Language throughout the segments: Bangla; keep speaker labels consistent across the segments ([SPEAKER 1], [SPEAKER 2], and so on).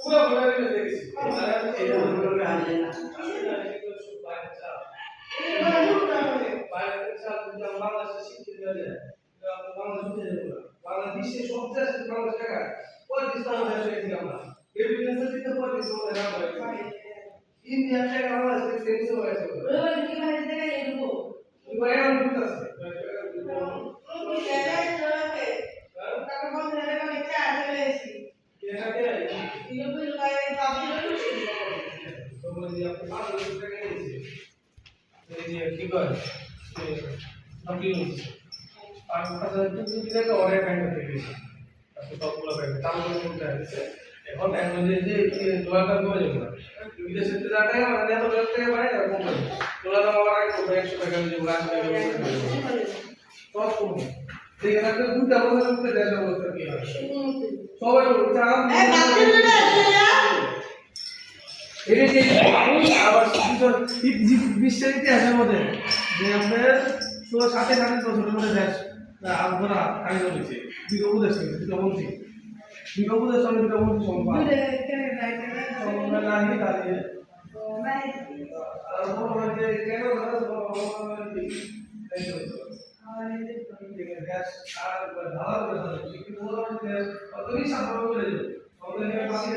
[SPEAKER 1] পুরো বলে দেখেছি এই ধরনের আসে না বাইরে চাপ বাংলাদেশে শিক্ষিত হয়ে যায় বাংলাদেশে সব দেশ বাংলাদেশ টাকা 35 দেশ হয়েছে আমরা এভিডেন্স দিতে 35 না হয় ইন্ডিয়া থেকে বাংলাদেশে সেন্স হয়েছে ওই কি বাইরে থেকে এরকম ওই এরকম করতেছে কি করে আপনি আর কথা যদি দেখে অর্ডার ব্যাংক থেকে গেছে আপনি সবগুলো ব্যাংক তাহলে কোনটা আছে এখন এখন যে ডলারটা কমে যাবে না বিদেশে তো যা টাকা মানে এত টাকা থেকে বাইরে এরকম করে ডলারটা আমার আগে 100 টাকা দিয়ে 80 টাকা সব কমে ঠিক আছে দুইটা বছরের মধ্যে দেশের অবস্থা কি হবে সবাই চান এটা যে আবার বিশ্বের ইতিহাসের মধ্যে যে আপনার 60 বছরের মধ্যে দেশ আমরা কাজ করেছি দুটো উপদেশ দুটো মন্ত্রী সম্পাদ নাই তাহলে আর বড় যে কেন দেশ আর ধারা করে কিন্তু বড় দেশ অতই সাধারণ করে আমাদের পাশে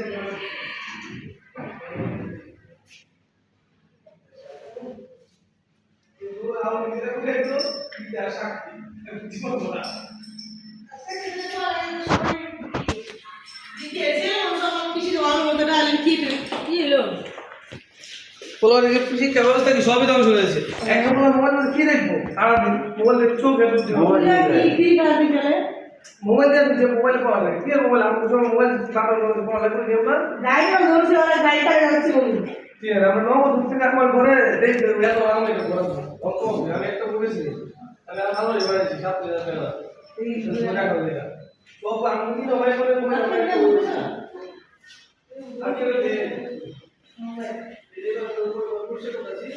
[SPEAKER 1] আমরা যেটা করে তো ইতিহাস শক্তি জীবন বলা পোলার শিক্ষা ব্যবস্থা কি সবই ধ্বংস হয়েছে এখন মোবাইল কি দেখবো সারাদিন মোবাইল দেখছো মোবাইল দিয়ে মোবাইল পাওয়া যায় কি মোবাইল আমার সময় মোবাইল পাওয়া লাগে আমরা আমরা নগদ থেকে একবার ঘরে দেখবে এত আরাম লাগে আমি একটা বলেছি আমি আর ভালোই বাড়াইছি 7,000 টাকা এই টাকা করে দেয়া সব আমি কি মোবাইল করে মোবাইল আমি বলি মোবাইল এই যে করছে করছি